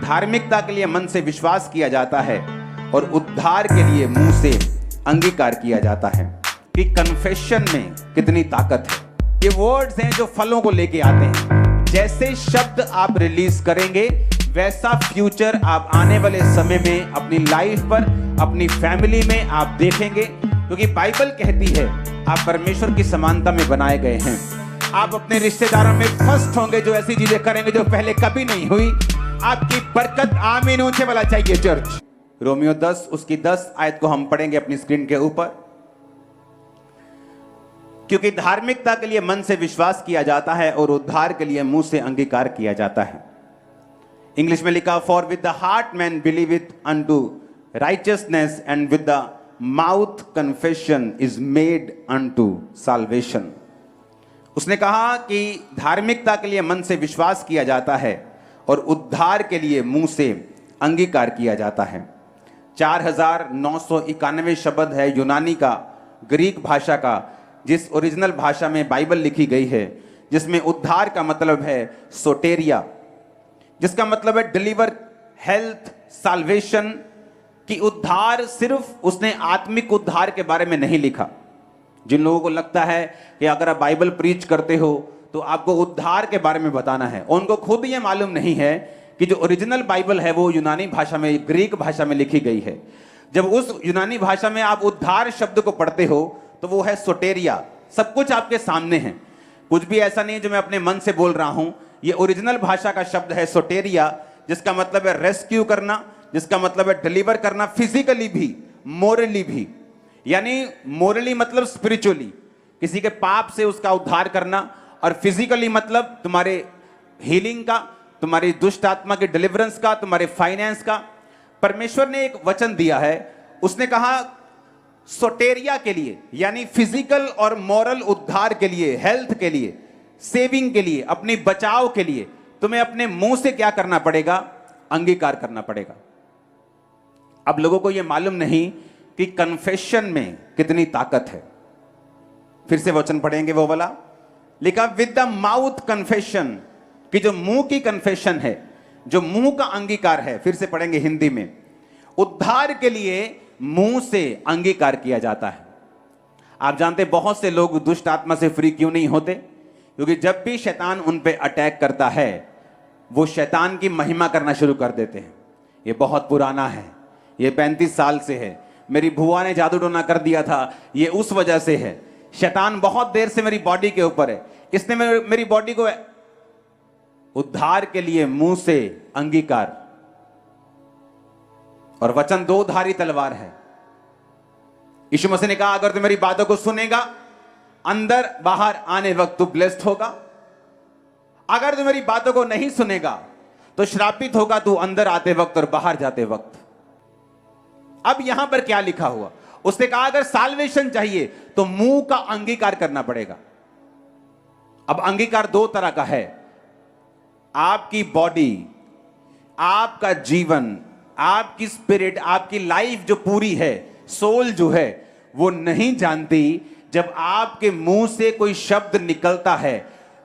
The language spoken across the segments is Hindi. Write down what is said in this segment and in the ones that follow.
धार्मिकता के लिए मन से विश्वास किया जाता है और उद्धार के लिए मुंह से अंगीकार किया जाता है। कि कन्फेशन में कितनी ताकत है। ये वर्ड्स हैं जो फलों को लेके आते हैं। जैसे शब्द आप रिलीज करेंगे वैसा फ्यूचर आप आने वाले समय में अपनी लाइफ पर, अपनी फैमिली में आप देखेंगे, क्योंकि बाइबल कहती है आप परमेश्वर की समानता में बनाए गए हैं। आप अपने रिश्तेदारों में फर्स्ट होंगे जो ऐसी चीजें करेंगे जो पहले कभी नहीं हुई। आपकी बरकत आमीन ऊंचे वाला चाहिए चर्च। रोमियो 10 उसकी 10 आयत को हम पढ़ेंगे अपनी स्क्रीन के ऊपर। क्योंकि धार्मिकता के लिए मन से विश्वास किया जाता है और उद्धार के लिए मुंह से अंगीकार किया जाता है। इंग्लिश में लिखा, for with the heart man believeth unto righteousness and with the mouth confession is made unto salvation। उसने कहा कि धार्मिकता के लिए मन से विश्वास किया जाता है और उद्धार के लिए मुंह से अंगीकार किया जाता है। 4991 शब्द है यूनानी का, ग्रीक भाषा का, जिस ओरिजिनल भाषा में बाइबल लिखी गई है, जिसमें उद्धार का मतलब है सोटेरिया, जिसका मतलब है डिलीवर, हेल्थ, साल्वेशन। कि उद्धार सिर्फ उसने आत्मिक उद्धार के बारे में नहीं लिखा। जिन लोगों को लगता है कि अगर आप बाइबल प्रीच करते हो तो आपको उद्धार के बारे में बताना है, उनको खुद ये मालूम नहीं है कि जो ओरिजिनल बाइबल है वो यूनानी भाषा में, ग्रीक भाषा में लिखी गई है। जब उस यूनानी भाषा में आप उद्धार शब्द को पढ़ते हो तो वो है सोटेरिया। सब कुछ आपके सामने है, कुछ भी ऐसा नहीं जो मैं अपने मन से बोल रहा हूं। ये ओरिजिनल भाषा का शब्द है सोटेरिया, जिसका मतलब है रेस्क्यू करना, जिसका मतलब है डिलीवर करना, फिजिकली भी, मोरली भी। यानी मोरली मतलब स्पिरिचुअली, किसी के पाप से उसका उद्धार करना, और फिजिकली मतलब तुम्हारे हीलिंग का, तुम्हारी दुष्ट आत्मा के डिलीवरेंस का, तुम्हारे फाइनेंस का। परमेश्वर ने एक वचन दिया है, उसने कहा सोटेरिया के लिए, यानी फिजिकल और मॉरल उद्धार के लिए, हेल्थ के लिए, सेविंग के लिए, अपनी बचाव के लिए तुम्हें अपने मुंह से क्या करना पड़ेगा? अंगीकार करना पड़ेगा। अब लोगों को यह मालूम नहीं कि कन्फेशन में कितनी ताकत है। फिर से वचन पढ़ेंगे वो वाला, लिखा विद द माउथ कन्फेशन, कि जो मुंह की कन्फेशन है, जो मुंह का अंगीकार है। फिर से पढ़ेंगे हिंदी में, उद्धार के लिए मुंह से अंगीकार किया जाता है। आप जानते बहुत से लोग दुष्ट आत्मा से फ्री क्यों नहीं होते? क्योंकि जब भी शैतान उन पे अटैक करता है वो शैतान की महिमा करना शुरू कर देते हैं। ये बहुत पुराना है, ये 35 साल से है। मेरी बुआ ने जादू टोना कर दिया था, ये उस वजह से है। शैतान बहुत देर से मेरी बॉडी के ऊपर है, इसने मेरी बॉडी को उद्धार के लिए मुंह से अंगीकार। और वचन दो धारी तलवार है। यीशु मसीह ने कहा अगर तू मेरी बातों को सुनेगा, अंदर बाहर आने वक्त तू ब्लेस्ड होगा। अगर तू मेरी बातों को नहीं सुनेगा तो श्रापित होगा तू अंदर आते वक्त और बाहर जाते वक्त। अब यहां पर क्या लिखा हुआ? उसने कहा अगर साल्वेशन चाहिए तो मुंह का अंगीकार करना पड़ेगा। अब अंगीकार दो तरह का है। आपकी बॉडी, आपका जीवन, आपकी स्पिरिट, आपकी लाइफ जो पूरी है, सोल जो है, वो नहीं जानती जब आपके मुंह से कोई शब्द निकलता है।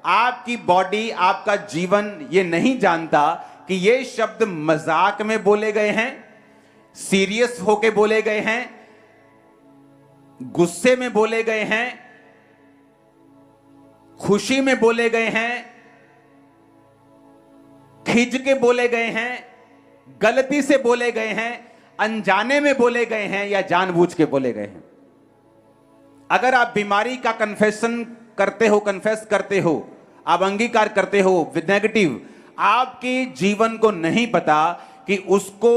आपकी बॉडी, आपका जीवन ये नहीं जानता कि ये शब्द मजाक में बोले गए हैं, सीरियस होके बोले गए हैं, गुस्से में बोले गए हैं, खुशी में बोले गए हैं, खिंच के बोले गए हैं, गलती से बोले गए हैं, अनजाने में बोले गए हैं या जानबूझ के बोले गए हैं। अगर आप बीमारी का कन्फेशन करते हो, कन्फेस करते हो, आप अंगीकार करते हो विद नेगेटिव, आपके जीवन को नहीं पता कि उसको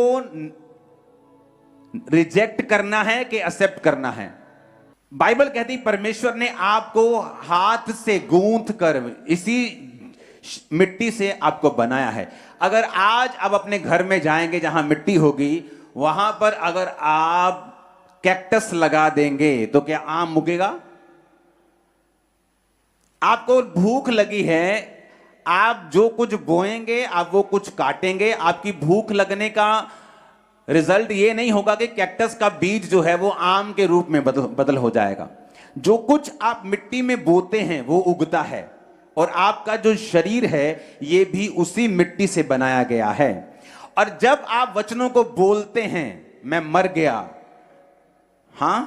रिजेक्ट करना है कि एक्सेप्ट करना है। बाइबल कहती परमेश्वर ने आपको हाथ से गूंथ कर इसी मिट्टी से आपको बनाया है। अगर आज आप अपने घर में जाएंगे जहां मिट्टी होगी, वहां पर अगर आप कैक्टस लगा देंगे तो क्या आम उगेगा? आपको भूख लगी है, आप जो कुछ बोएंगे आप वो कुछ काटेंगे। आपकी भूख लगने का रिजल्ट ये नहीं होगा कि कैक्टस का बीज जो है वो आम के रूप में बदल हो जाएगा। जो कुछ आप मिट्टी में बोते हैं वो उगता है, और आपका जो शरीर है ये भी उसी मिट्टी से बनाया गया है। और जब आप वचनों को बोलते हैं, मैं मर गया, हां,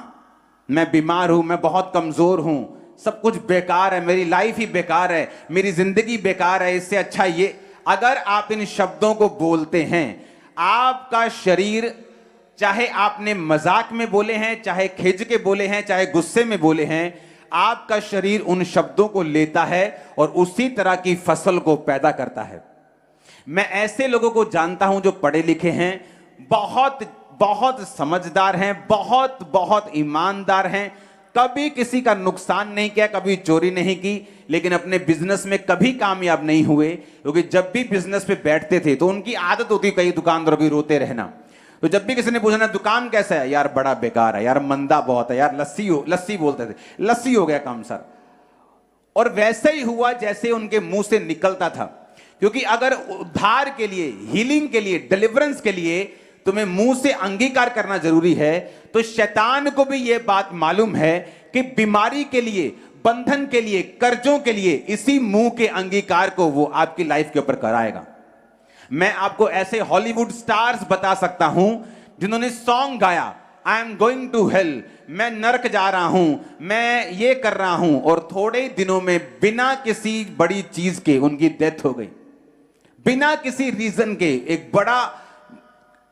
मैं बीमार हूं, मैं बहुत कमजोर हूं, सब कुछ बेकार है, मेरी लाइफ ही बेकार है, मेरी जिंदगी बेकार है, इससे अच्छा ये, अगर आप इन शब्दों को बोलते हैं, आपका शरीर, चाहे आपने मजाक में बोले हैं, चाहे खिंच के बोले हैं, चाहे गुस्से में बोले हैं, आपका शरीर उन शब्दों को लेता है और उसी तरह की फसल को पैदा करता है। मैं ऐसे लोगों को जानता हूं जो पढ़े लिखे हैं, बहुत बहुत समझदार हैं, बहुत बहुत ईमानदार हैं, कभी किसी का नुकसान नहीं किया, कभी चोरी नहीं की, लेकिन अपने बिजनेस में कभी कामयाब नहीं हुए, क्योंकि जब भी बिजनेस पे बैठते थे तो उनकी आदत होती कई दुकानदारों की रोते रहना। तो जब भी किसी ने पूछा ना दुकान कैसा है, यार बड़ा बेकार है, यार मंदा बहुत है, यार लस्सी बोलते थे, लस्सी हो गया काम सर। और वैसे ही हुआ जैसे उनके मुंह से निकलता था, क्योंकि अगर उद्धार के लिए, हीलिंग के लिए, डिलीवरेंस के लिए तुम्हें मुंह से अंगीकार करना जरूरी है, तो शैतान को भी यह बात मालूम है कि बीमारी के लिए, बंधन के लिए, कर्जों के लिए इसी मुंह के अंगीकार को वो आपकी लाइफ के ऊपर कराएगा। मैं आपको ऐसे हॉलीवुड स्टार्स बता सकता हूं जिन्होंने सॉन्ग गाया, I am going to hell, मैं नरक जा रहा हूं, मैं ये कर रहा हूं, और थोड़े दिनों में बिना किसी बड़ी चीज के उनकी डेथ हो गई, बिना किसी रीजन के। एक बड़ा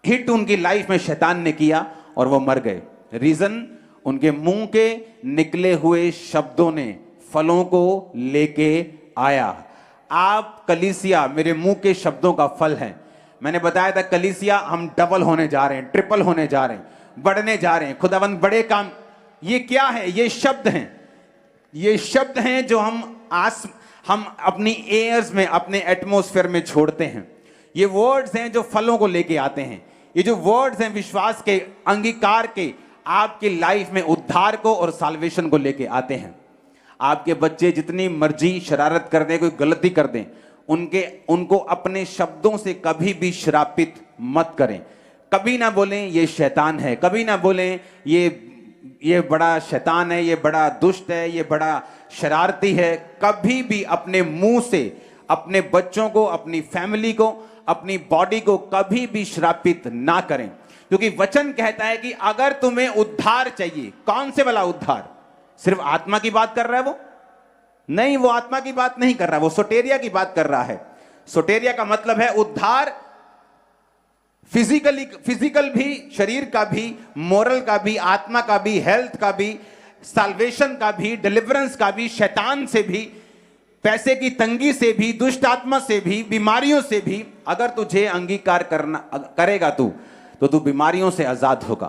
हिट उनकी लाइफ में शैतान ने किया और वो मर गए। रीजन, उनके मुंह के निकले हुए शब्दों ने फलों को लेके आया। आप कलीसिया मेरे मुंह के शब्दों का फल है। मैंने बताया था कलीसिया हम डबल होने जा रहे हैं, ट्रिपल होने जा रहे हैं, बढ़ने जा रहे हैं, खुदावंद बड़े काम। ये क्या है? ये शब्द हैं, ये शब्द हैं जो हम अपनी एयर्स में, अपने एटमॉस्फेयर में छोड़ते हैं। ये वर्ड्स हैं जो फलों को लेके आते हैं। ये जो वर्ड्स हैं विश्वास के, अंगीकार के, आपकी लाइफ में उद्धार को और साल्वेशन को लेके आते हैं। आपके बच्चे जितनी मर्जी शरारत कर दें, कोई गलती कर दें, उनको अपने शब्दों से कभी भी श्रापित मत करें। कभी ना बोलें ये शैतान है, कभी ना बोलें ये बड़ा शैतान है, ये बड़ा दुष्ट है, ये बड़ा शरारती है। कभी भी अपने मुंह से अपने बच्चों को, अपनी फैमिली को, अपनी बॉडी को कभी भी श्रापित ना करें, क्योंकि वचन कहता है कि अगर तुम्हें उद्धार चाहिए, कौन से वाला उद्धार? सिर्फ आत्मा की बात कर रहा है वो? नहीं, वो आत्मा की बात नहीं कर रहा, वो सोटेरिया की बात कर रहा है। सोटेरिया का मतलब है उद्धार, फिजिकल भी, शरीर का भी, मोरल का भी, आत्मा का भी, हेल्थ का भी, साल्वेशन का भी, डिलीवरेंस का भी, शैतान से भी, पैसे की तंगी से भी, दुष्ट आत्मा से भी, बीमारियों से भी। अगर तुझे अंगीकार करेगा तो तू बीमारियों से आजाद होगा।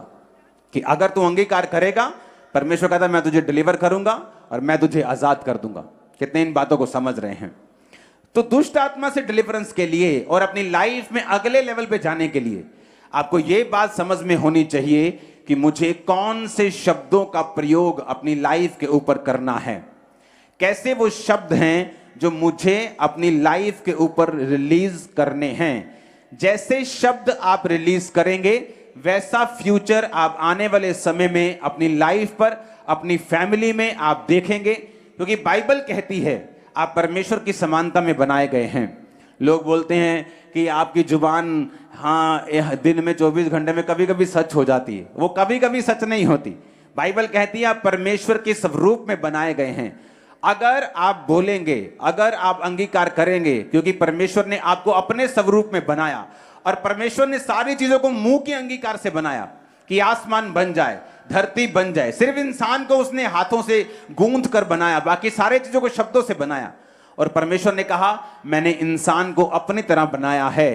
कि अगर तू अंगीकार करेगा, परमेश्वर कहता है मैं तुझे डिलीवर करूंगा और मैं तुझे आजाद कर दूंगा। कितने इन बातों को समझ रहे हैं? तो दुष्ट आत्मा से डिलीवरेंस के लिए और अपनी लाइफ में अगले लेवल पे जाने के लिए आपको यह बात समझ में होनी चाहिए कि मुझे कौन से शब्दों का प्रयोग अपनी लाइफ के ऊपर करना है। कैसे वो शब्द हैं जो मुझे अपनी लाइफ के ऊपर रिलीज करने हैं। जैसे शब्द आप रिलीज करेंगे, वैसा फ्यूचर आप आने वाले समय में अपनी लाइफ पर, अपनी फैमिली में आप देखेंगे। क्योंकि बाइबल कहती है आप परमेश्वर की समानता में बनाए गए हैं। लोग बोलते हैं कि आपकी जुबान, हाँ, दिन में 24 घंटे में कभी कभी सच हो जाती है। वो कभी कभी सच नहीं होती। बाइबल कहती है आप परमेश्वर के स्वरूप में बनाए गए हैं। अगर आप बोलेंगे, अगर आप अंगीकार करेंगे, क्योंकि परमेश्वर ने आपको अपने स्वरूप में बनाया और परमेश्वर ने सारी चीजों को मुंह के अंगीकार से बनाया कि आसमान बन जाए, धरती बन जाए। सिर्फ इंसान को उसने हाथों से गूंथ कर बनाया, बाकी सारे चीजों को शब्दों से बनाया। और परमेश्वर ने कहा मैंने इंसान को अपनी तरह बनाया है,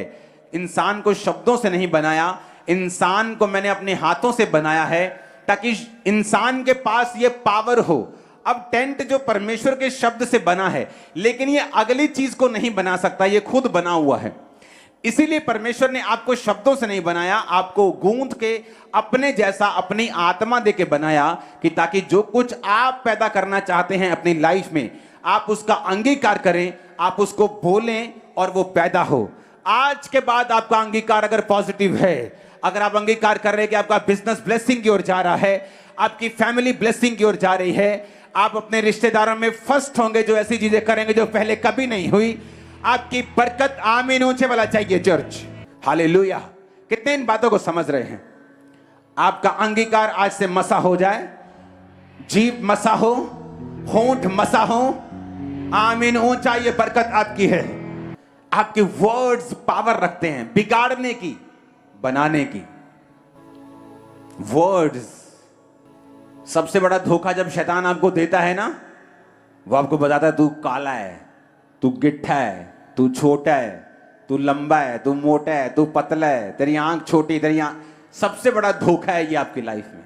इंसान को शब्दों से नहीं बनाया, इंसान को मैंने अपने हाथों से बनाया है ताकि इंसान के पास ये पावर हो। अब टेंट जो परमेश्वर के शब्द से बना है, लेकिन ये अगली चीज को नहीं बना सकता, ये खुद बना हुआ है। इसीलिए परमेश्वर ने आपको शब्दों से नहीं बनाया, आपको गूंथ के अपने जैसा, अपनी आत्मा दे के बनाया, कि ताकि जो कुछ आप पैदा करना चाहते हैं अपनी लाइफ में, आप उसका अंगीकार करें, आप उसको बोलें और वो पैदा हो। आज के बाद आपका अंगीकार अगर पॉजिटिव है, अगर आप अंगीकार कर रहे हैं कि आपका बिजनेस ब्लेसिंग की ओर जा रहा है, आपकी फैमिली ब्लेसिंग की ओर जा रही है, आप अपने रिश्तेदारों में फर्स्ट होंगे जो ऐसी चीजें करेंगे जो पहले कभी नहीं हुई, आपकी बरकत, आमीन ऊंचे वाला चाहिए चर्च, हालेलुया। कितने इन बातों को समझ रहे हैं? आपका अंगीकार आज से मसा हो जाए, जीभ मसा हो, होंठ मसा हो। आमीन। ऊंचा ये बरकत आपकी है। आपके वर्ड्स पावर रखते हैं बिगाड़ने की, बनाने की। वर्ड्स सबसे बड़ा धोखा जब शैतान आपको देता है ना, वो आपको बताता है तू काला है, तू गिट्ठा है, तू छोटा है, तू लंबा है, तू मोटा है, तू पतला है, तेरी आंख छोटी, तेरी आंख। सबसे बड़ा धोखा है ये आपकी लाइफ में।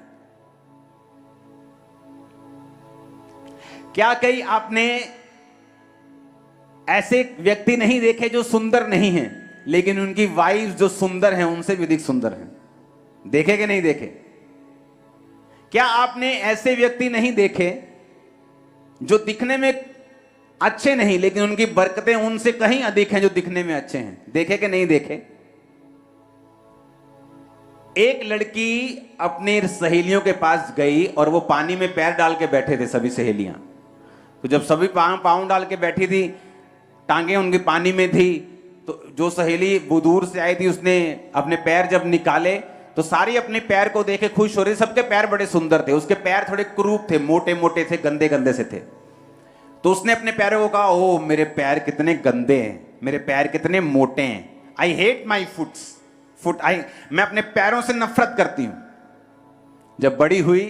क्या कहीं आपने ऐसे व्यक्ति नहीं देखे जो सुंदर नहीं हैं, लेकिन उनकी वाइफ जो सुंदर हैं उनसे भी अधिक सुंदर हैं? देखे कि नहीं देखे? क्या आपने ऐसे व्यक्ति नहीं देखे जो दिखने में अच्छे नहीं, लेकिन उनकी बरकतें उनसे कहीं अधिक हैं जो दिखने में अच्छे हैं? देखे कि नहीं देखे? एक लड़की अपनी सहेलियों के पास गई और वो पानी में पैर डाल के बैठे थे सभी सहेलियां। तो जब सभी पांव डाल के बैठी थी, टांगे उनकी पानी में थी, तो जो सहेली वो दूर से आई थी उसने अपने पैर जब निकाले तो सारी अपने पैर को देखे खुश हो रही। सबके पैर बड़े सुंदर थे, उसके पैर थोड़े क्रूप थे, मोटे मोटे थे, गंदे गंदे से थे। तो उसने अपने पैरों को कहा, ओ मेरे पैर कितने गंदे हैं, मेरे पैर कितने मोटे हैं। आई हेट माई मैं अपने पैरों से नफरत करती हूं। जब बड़ी हुई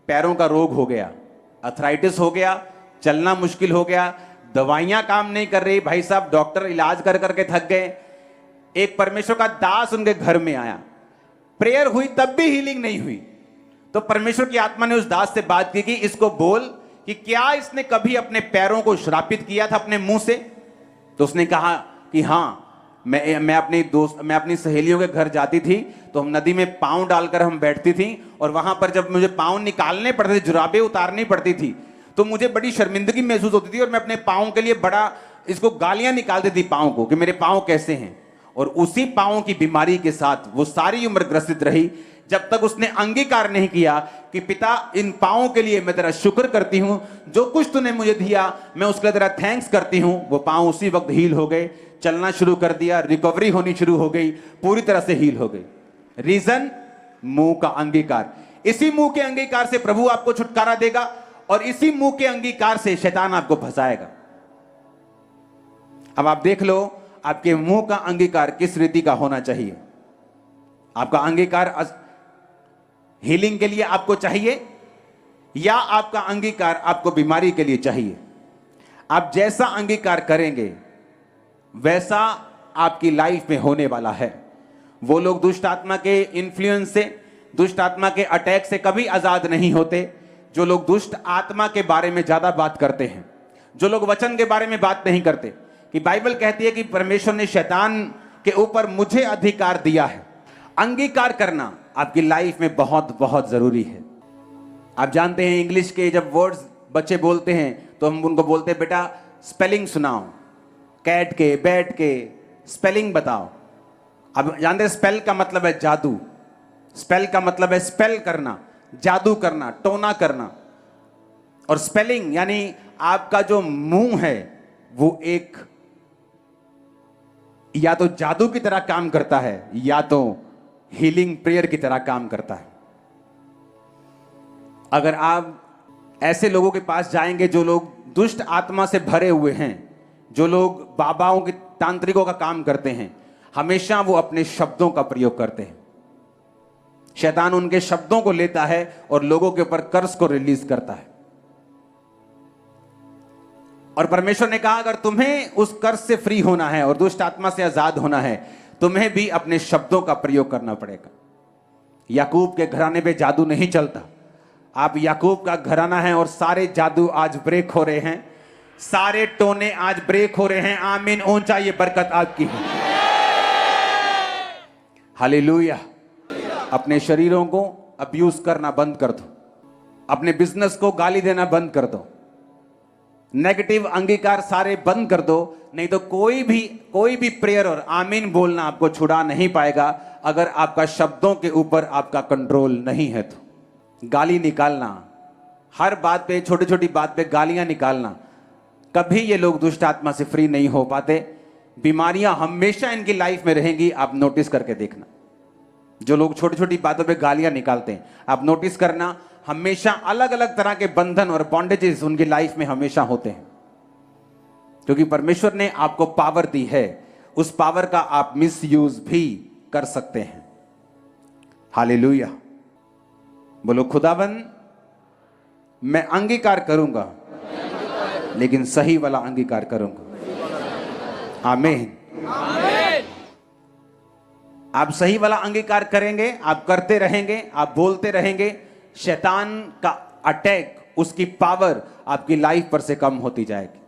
पैरों का रोग हो गया, अर्थराइटिस हो गया, चलना मुश्किल हो गया, दवाइयां काम नहीं कर रही। भाई साहब डॉक्टर इलाज कर करके थक गए। एक परमेश्वर का दास उनके घर में आया, प्रेयर हुई तब भी हीलिंग नहीं हुई। तो परमेश्वर की आत्मा ने उस दास से बात की कि इसको बोल कि क्या इसने कभी अपने पैरों को श्रापित किया था अपने मुंह से? तो उसने कहा कि हां, मैं अपनी सहेलियों के घर जाती थी तो हम नदी में पांव डालकर हम बैठती थी, और वहां पर जब मुझे पांव निकालने पड़ते थे, जुराबें उतारनी पड़ती थी, तो मुझे बड़ी शर्मिंदगी महसूस होती थी और मैं अपने पांव के लिए बड़ा इसको गालियां निकालती थी पांव को कि मेरे पांव कैसे हैं। और उसी पांव की बीमारी के साथ वो सारी उम्र ग्रसित रही, जब तक उसने अंगीकार नहीं किया कि पिता इन पांवों के लिए मैं तेरा शुक्र करती हूं, जो कुछ तूने मुझे दिया मैं उसके लिए तेरा थैंक्स करती हूं। वो पांव उसी वक्त हील हो गए, चलना शुरू कर दिया, रिकवरी होनी शुरू हो गई, पूरी तरह से हील हो गई। रीजन? मुंह का अंगीकार। इसी मुंह के अंगीकार से प्रभु आपको छुटकारा देगा और इसी मुंह के अंगीकार से शैतान आपको फंसाएगा। अब आप देख लो आपके मुंह का अंगीकार किस रीति का होना चाहिए। आपका अंगीकार हीलिंग के लिए आपको चाहिए या आपका अंगीकार आपको बीमारी के लिए चाहिए? आप जैसा अंगीकार करेंगे वैसा आपकी लाइफ में होने वाला है। वो लोग दुष्ट आत्मा के इन्फ्लुएंस से, दुष्ट आत्मा के अटैक से कभी आजाद नहीं होते जो लोग दुष्ट आत्मा के बारे में ज्यादा बात करते हैं, जो लोग वचन के बारे में बात नहीं करते। कि बाइबल कहती है कि परमेश्वर ने शैतान के ऊपर मुझे अधिकार दिया है। अंगीकार करना आपकी लाइफ में बहुत बहुत जरूरी है। आप जानते हैं इंग्लिश के जब वर्ड्स बच्चे बोलते हैं तो हम उनको बोलते हैं बेटा स्पेलिंग सुनाओ, कैट के बैट के स्पेलिंग बताओ। अब जानते हैं स्पेल का मतलब है जादू, स्पेल का मतलब है स्पेल करना, जादू करना, टोना करना। और स्पेलिंग यानी आपका जो मुंह है वो एक या तो जादू की तरह काम करता है या तो हीलिंग प्रेयर की तरह काम करता है। अगर आप ऐसे लोगों के पास जाएंगे जो लोग दुष्ट आत्मा से भरे हुए हैं, जो लोग बाबाओं के तांत्रिकों का काम करते हैं, हमेशा वो अपने शब्दों का प्रयोग करते हैं। शैतान उनके शब्दों को लेता है और लोगों के ऊपर कर्ज को रिलीज करता है। और परमेश्वर ने कहा अगर तुम्हें उस कर्ज से फ्री होना है और दुष्ट आत्मा से आजाद होना है, तुम्हें भी अपने शब्दों का प्रयोग करना पड़ेगा। याकूब के घराने पे जादू नहीं चलता। आप याकूब का घराना है और सारे जादू आज ब्रेक हो रहे हैं, सारे टोने आज ब्रेक हो रहे हैं। आमीन। ऊंचा ये बरकत आपकी है। हालेलुया। अपने शरीरों को अब्यूज करना बंद कर दो, अपने बिजनेस को गाली देना बंद कर दो, नेगेटिव अंगीकार सारे बंद कर दो। नहीं तो कोई भी प्रेयर और आमीन बोलना आपको छुड़ा नहीं पाएगा अगर आपका शब्दों के ऊपर आपका कंट्रोल नहीं है। तो गाली निकालना, हर बात पे, छोटी छोटी बात पे गालियां निकालना, कभी ये लोग दुष्ट आत्मा से फ्री नहीं हो पाते। बीमारियां हमेशा इनकी लाइफ में रहेंगी। आप नोटिस करके देखना, जो लोग छोटी छोटी बातों पे गालियां निकालते हैं, आप नोटिस करना, हमेशा अलग अलग तरह के बंधन और बॉन्डेजेस उनकी लाइफ में हमेशा होते हैं। क्योंकि परमेश्वर ने आपको पावर दी है, उस पावर का आप मिसयूज भी कर सकते हैं। हालेलुया। बोलो, खुदाबंद मैं अंगीकार करूंगा, लेकिन सही वाला अंगीकार करूंगा। आमीन। आप सही वाला अंगीकार करेंगे, आप करते रहेंगे, आप बोलते रहेंगे, शैतान का अटैक, उसकी पावर आपकी लाइफ पर से कम होती जाएगी।